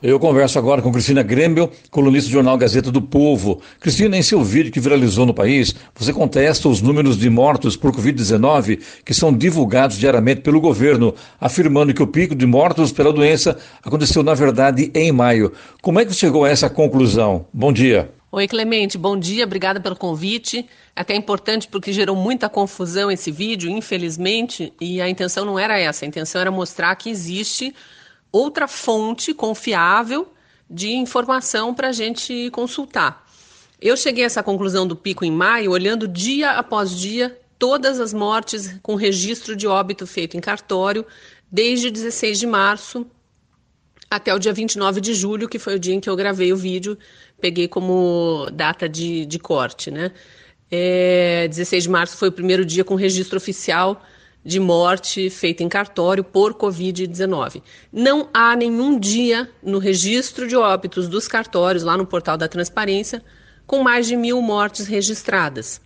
Eu converso agora com Cristina Grêmio, colunista do jornal Gazeta do Povo. Cristina, em seu vídeo que viralizou no país, você contesta os números de mortos por Covid-19 que são divulgados diariamente pelo governo, afirmando que o pico de mortos pela doença aconteceu, na verdade, em maio. Como é que você chegou a essa conclusão? Bom dia. Oi, Clemente, bom dia, obrigada pelo convite. Até importante porque gerou muita confusão esse vídeo, infelizmente, e a intenção não era essa, a intenção era mostrar que existe outra fonte confiável de informação para a gente consultar. Eu cheguei a essa conclusão do pico em maio, olhando dia após dia todas as mortes com registro de óbito feito em cartório, desde 16 de março até o dia 29 de julho, que foi o dia em que eu gravei o vídeo, peguei como data de corte, né? 16 de março foi o primeiro dia com registro oficial de morte feita em cartório por Covid-19. Não há nenhum dia no registro de óbitos dos cartórios, lá no portal da Transparência, com mais de 1.000 mortes registradas.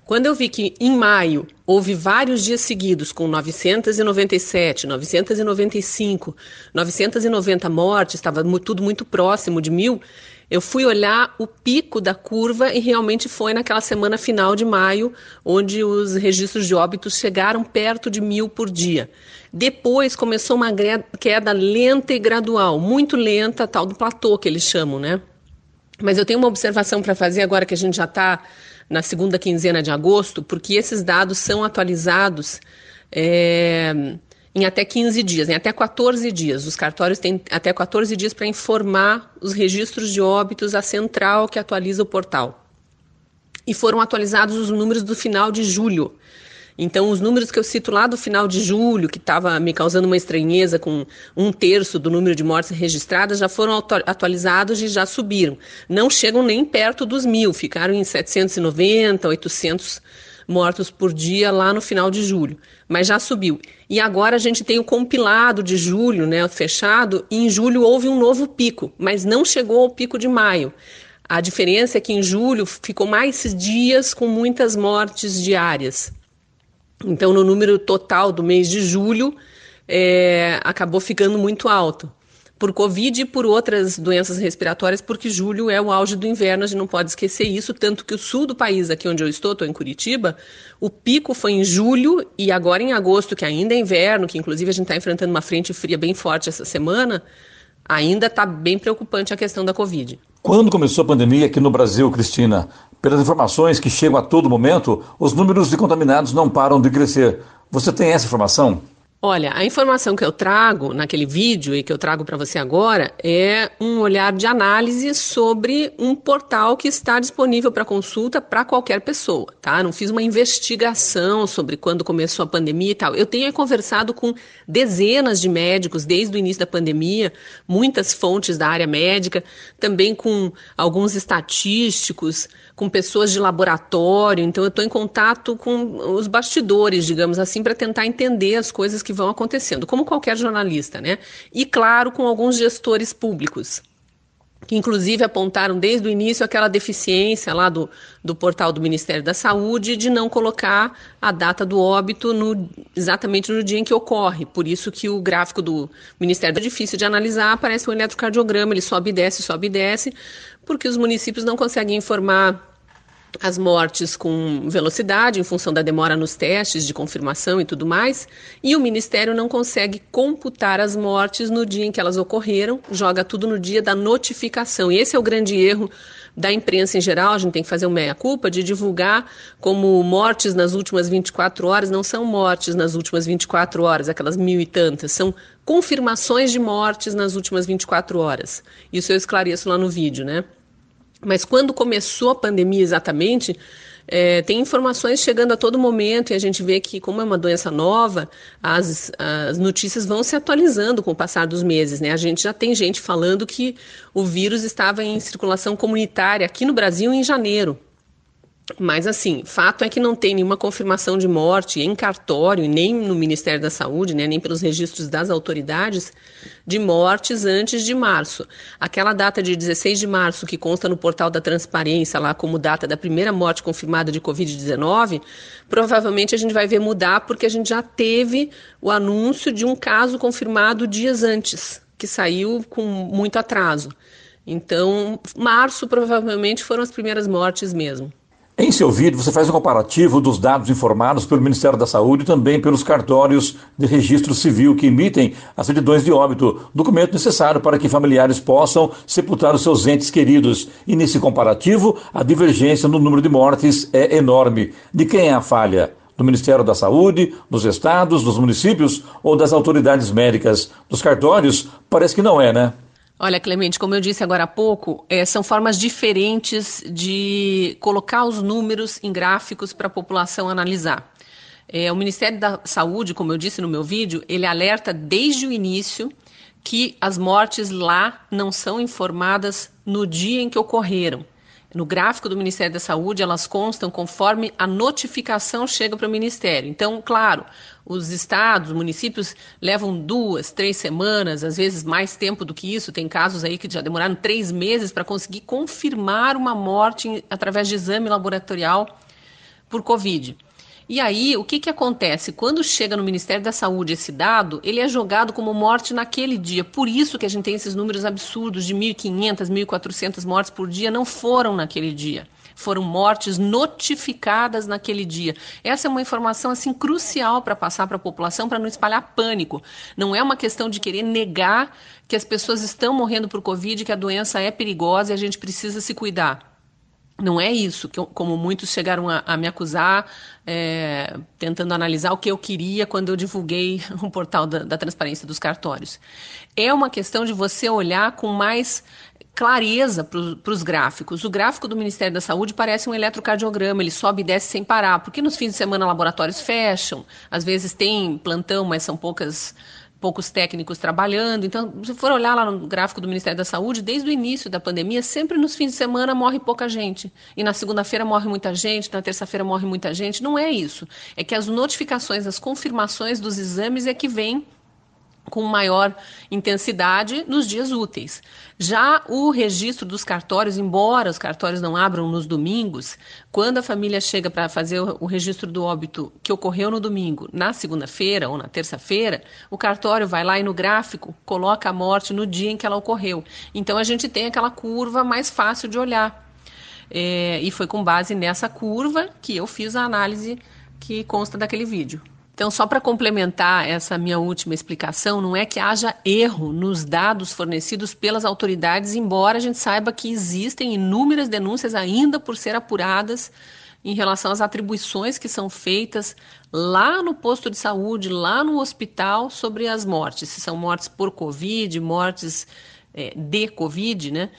Quando eu vi que em maio houve vários dias seguidos com 997, 995, 990 mortes, estava tudo muito próximo de 1.000, eu fui olhar o pico da curva e realmente foi naquela semana final de maio, onde os registros de óbitos chegaram perto de 1.000 por dia. Depois começou uma queda lenta e gradual, muito lenta, tal do platô que eles chamam, né? Mas eu tenho uma observação para fazer agora que a gente já está na segunda quinzena de agosto, porque esses dados são atualizados em até 15 dias, em até 14 dias. Os cartórios têm até 14 dias para informar os registros de óbitos à central que atualiza o portal. E foram atualizados os números do final de julho. Então, os números que eu cito lá do final de julho, que estava me causando uma estranheza com 1/3 do número de mortes registradas, já foram atualizados e já subiram. Não chegam nem perto dos 1.000, ficaram em 790, 800 mortos por dia lá no final de julho, mas já subiu. E agora a gente tem o compilado de julho, né, fechado, e em julho houve um novo pico, mas não chegou ao pico de maio. A diferença é que em julho ficou mais dias com muitas mortes diárias. Então, no número total do mês de julho, acabou ficando muito alto. Por Covid e por outras doenças respiratórias, porque julho é o auge do inverno, a gente não pode esquecer isso, tanto que o sul do país, aqui onde eu estou em Curitiba, o pico foi em julho e agora em agosto, que ainda é inverno, que inclusive a gente está enfrentando uma frente fria bem forte essa semana, ainda está bem preocupante a questão da Covid. Quando começou a pandemia aqui no Brasil, Cristina, pelas informações que chegam a todo momento, os números de contaminados não param de crescer. Você tem essa informação? Olha, a informação que eu trago naquele vídeo e que eu trago para você agora é um olhar de análise sobre um portal que está disponível para consulta para qualquer pessoa, tá? Não fiz uma investigação sobre quando começou a pandemia e tal. Eu tenho conversado com dezenas de médicos desde o início da pandemia, muitas fontes da área médica, também com alguns estatísticos, com pessoas de laboratório. Então eu estou em contato com os bastidores, digamos assim, para tentar entender as coisas que vão acontecendo, como qualquer jornalista, né? E claro, com alguns gestores públicos, que inclusive apontaram desde o início aquela deficiência lá do portal do Ministério da Saúde de não colocar a data do óbito exatamente no dia em que ocorre. Por isso que o gráfico do Ministério é difícil de analisar, parece um eletrocardiograma, ele sobe e desce, porque os municípios não conseguem informar as mortes com velocidade, em função da demora nos testes de confirmação e tudo mais, e o Ministério não consegue computar as mortes no dia em que elas ocorreram, joga tudo no dia da notificação. E esse é o grande erro da imprensa em geral. A gente tem que fazer um meia-culpa de divulgar como mortes nas últimas 24 horas, não são mortes nas últimas 24 horas, aquelas 1.000 e tantas, são confirmações de mortes nas últimas 24 horas. Isso eu esclareço lá no vídeo, né? Mas quando começou a pandemia exatamente, tem informações chegando a todo momento e a gente vê que, como é uma doença nova, as notícias vão se atualizando com o passar dos meses, né? A gente já tem gente falando que o vírus estava em circulação comunitária aqui no Brasil em janeiro. Mas, assim, fato é que não tem nenhuma confirmação de morte em cartório, nem no Ministério da Saúde, né, nem pelos registros das autoridades, de mortes antes de março. Aquela data de 16 de março, que consta no portal da Transparência, lá como data da primeira morte confirmada de Covid-19, provavelmente a gente vai ver mudar, porque a gente já teve o anúncio de um caso confirmado dias antes, que saiu com muito atraso. Então, março provavelmente foram as primeiras mortes mesmo. Em seu vídeo, você faz um comparativo dos dados informados pelo Ministério da Saúde e também pelos cartórios de registro civil que emitem as certidões de óbito, documento necessário para que familiares possam sepultar os seus entes queridos. E nesse comparativo, a divergência no número de mortes é enorme. De quem é a falha? Do Ministério da Saúde, dos estados, dos municípios ou das autoridades médicas? Dos cartórios? Parece que não é, né? Olha, Clemente, como eu disse agora há pouco, são formas diferentes de colocar os números em gráficos para a população analisar. O Ministério da Saúde, como eu disse no meu vídeo, ele alerta desde o início que as mortes lá não são informadas no dia em que ocorreram. No gráfico do Ministério da Saúde, elas constam conforme a notificação chega para o Ministério. Então, claro, os estados, municípios levam 2, 3 semanas, às vezes mais tempo do que isso. Tem casos aí que já demoraram 3 meses para conseguir confirmar uma morte através de exame laboratorial por Covid. E aí, o que acontece? Quando chega no Ministério da Saúde esse dado, ele é jogado como morte naquele dia. Por isso que a gente tem esses números absurdos de 1.500, 1.400 mortes por dia, não foram naquele dia. Foram mortes notificadas naquele dia. Essa é uma informação assim crucial para passar para a população, para não espalhar pânico. Não é uma questão de querer negar que as pessoas estão morrendo por Covid, que a doença é perigosa e a gente precisa se cuidar. Não é isso, como muitos chegaram a me acusar, tentando analisar o que eu queria quando eu divulguei o portal da transparência dos cartórios. É uma questão de você olhar com mais clareza para os gráficos. O gráfico do Ministério da Saúde parece um eletrocardiograma, ele sobe e desce sem parar, porque nos fins de semana laboratórios fecham, às vezes tem plantão, mas são poucos técnicos trabalhando. Então, se for olhar lá no gráfico do Ministério da Saúde, desde o início da pandemia, sempre nos fins de semana morre pouca gente. E na segunda-feira morre muita gente, na terça-feira morre muita gente. Não é isso. É que as notificações, as confirmações dos exames é que vêm com maior intensidade nos dias úteis. Já o registro dos cartórios, embora os cartórios não abram nos domingos, quando a família chega para fazer o registro do óbito que ocorreu no domingo, na segunda-feira ou na terça-feira, o cartório vai lá e no gráfico coloca a morte no dia em que ela ocorreu. Então a gente tem aquela curva mais fácil de olhar. E foi com base nessa curva que eu fiz a análise que consta daquele vídeo. Então, só para complementar essa minha última explicação, não é que haja erro nos dados fornecidos pelas autoridades, embora a gente saiba que existem inúmeras denúncias ainda por ser apuradas em relação às atribuições que são feitas lá no posto de saúde, lá no hospital, sobre as mortes. Se são mortes por Covid, mortes de Covid, né?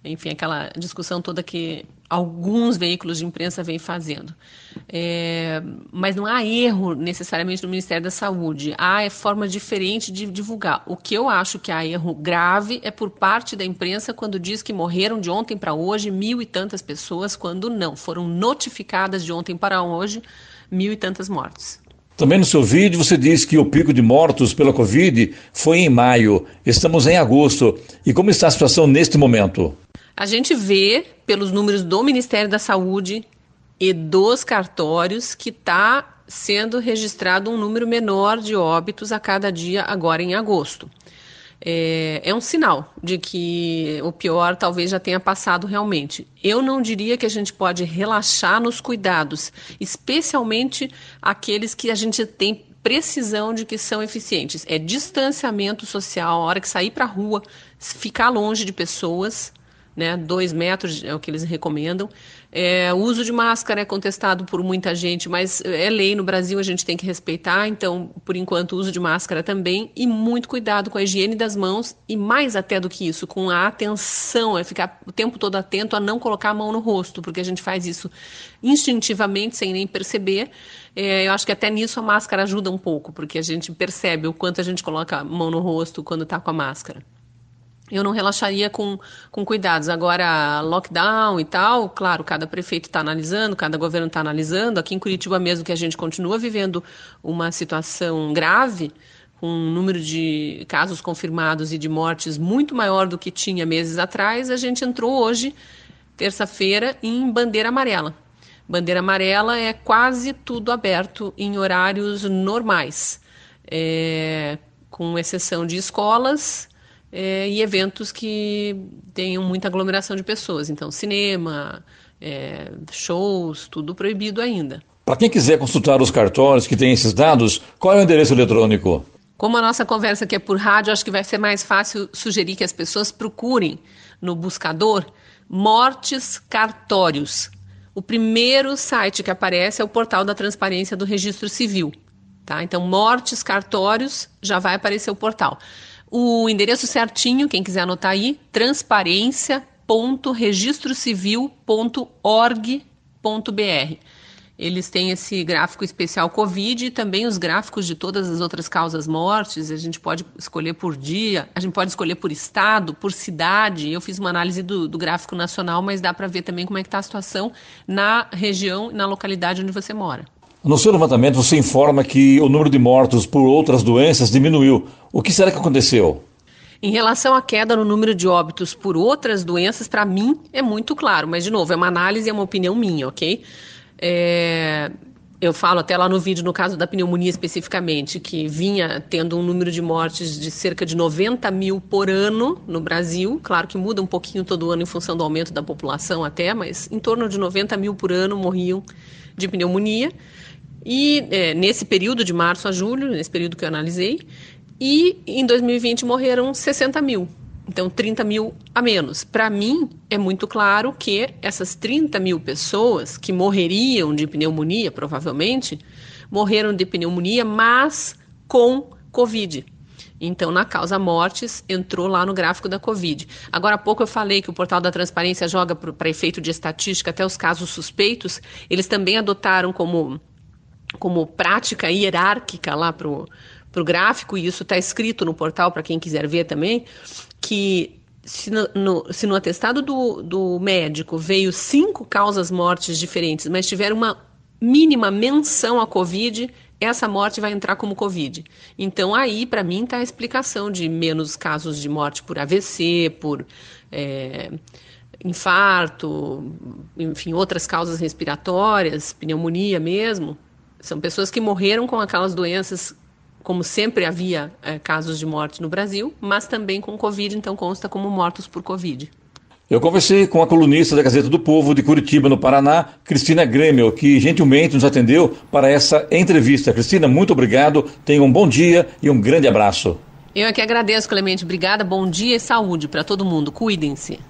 Enfim, aquela discussão toda que alguns veículos de imprensa vêm fazendo. Mas não há erro necessariamente no Ministério da Saúde. Há forma diferente de divulgar. O que eu acho que há erro grave é por parte da imprensa quando diz que morreram de ontem para hoje 1.000 e tantas pessoas, quando não. Foram notificadas de ontem para hoje 1.000 e tantas mortes. Também no seu vídeo você diz que o pico de mortos pela Covid foi em maio. Estamos em agosto. E como está a situação neste momento? A gente vê, pelos números do Ministério da Saúde e dos cartórios, que está sendo registrado um número menor de óbitos a cada dia agora em agosto. É um sinal de que o pior talvez já tenha passado realmente. Eu não diria que a gente pode relaxar nos cuidados, especialmente aqueles que a gente tem precisão de que são eficientes. É distanciamento social, a hora que sair para a rua, ficar longe de pessoas, né, 2 metros é o que eles recomendam. O uso de máscara é contestado por muita gente, mas é lei no Brasil, a gente tem que respeitar. Então, por enquanto, o uso de máscara também. E muito cuidado com a higiene das mãos e, mais até do que isso, com a atenção, é ficar o tempo todo atento a não colocar a mão no rosto, porque a gente faz isso instintivamente, sem nem perceber. Eu acho que até nisso a máscara ajuda um pouco, porque a gente percebe o quanto a gente coloca a mão no rosto quando está com a máscara. Eu não relaxaria com cuidados. Agora, lockdown e tal, claro, cada prefeito está analisando, cada governo está analisando. Aqui em Curitiba mesmo, que a gente continua vivendo uma situação grave, com um número de casos confirmados e de mortes muito maior do que tinha meses atrás, a gente entrou hoje, terça-feira, em bandeira amarela. Bandeira amarela é quase tudo aberto em horários normais, com exceção de escolas e eventos que tenham muita aglomeração de pessoas. Então, cinema, shows, tudo proibido ainda. Para quem quiser consultar os cartórios que têm esses dados, qual é o endereço eletrônico? Como a nossa conversa aqui é por rádio, acho que vai ser mais fácil sugerir que as pessoas procurem no buscador Mortes Cartórios. O primeiro site que aparece é o portal da transparência do Registro Civil. Tá? Então, Mortes Cartórios, já vai aparecer o portal. O endereço certinho, quem quiser anotar aí, transparencia.registrocivil.org.br. Eles têm esse gráfico especial Covid e também os gráficos de todas as outras causas mortes. A gente pode escolher por dia, a gente pode escolher por estado, por cidade. Eu fiz uma análise do gráfico nacional, mas dá para ver também como é que está a situação na região e na localidade onde você mora. No seu levantamento, você informa que o número de mortos por outras doenças diminuiu. O que será que aconteceu? Em relação à queda no número de óbitos por outras doenças, para mim é muito claro. Mas, de novo, é uma análise, é uma opinião minha, ok? Eu falo até lá no vídeo, no caso da pneumonia especificamente, que vinha tendo um número de mortes de cerca de 90 mil por ano no Brasil. Claro que muda um pouquinho todo ano em função do aumento da população até, mas em torno de 90 mil por ano morriam de pneumonia. E nesse período de março a julho, nesse período que eu analisei, e em 2020 morreram 60 mil. Então, 30 mil a menos. Para mim, é muito claro que essas 30 mil pessoas que morreriam de pneumonia, provavelmente, morreram de pneumonia, mas com Covid. Então, na causa mortes, entrou lá no gráfico da Covid. Agora há pouco eu falei que o portal da transparência joga para efeito de estatística até os casos suspeitos. Eles também adotaram como prática hierárquica lá para o gráfico, e isso está escrito no portal para quem quiser ver também, que se no atestado do médico veio 5 causas mortes diferentes, mas tiver uma mínima menção à Covid, essa morte vai entrar como Covid. Então aí, para mim, está a explicação de menos casos de morte por AVC, por infarto, enfim, outras causas respiratórias, pneumonia mesmo. São pessoas que morreram com aquelas doenças, como sempre havia casos de morte no Brasil, mas também com Covid, então consta como mortos por Covid. Eu conversei com a colunista da Gazeta do Povo de Curitiba, no Paraná, Cristina Grêmio, que gentilmente nos atendeu para essa entrevista. Cristina, muito obrigado, tenha um bom dia e um grande abraço. Eu é que agradeço, Clemente. Obrigada, bom dia e saúde para todo mundo. Cuidem-se.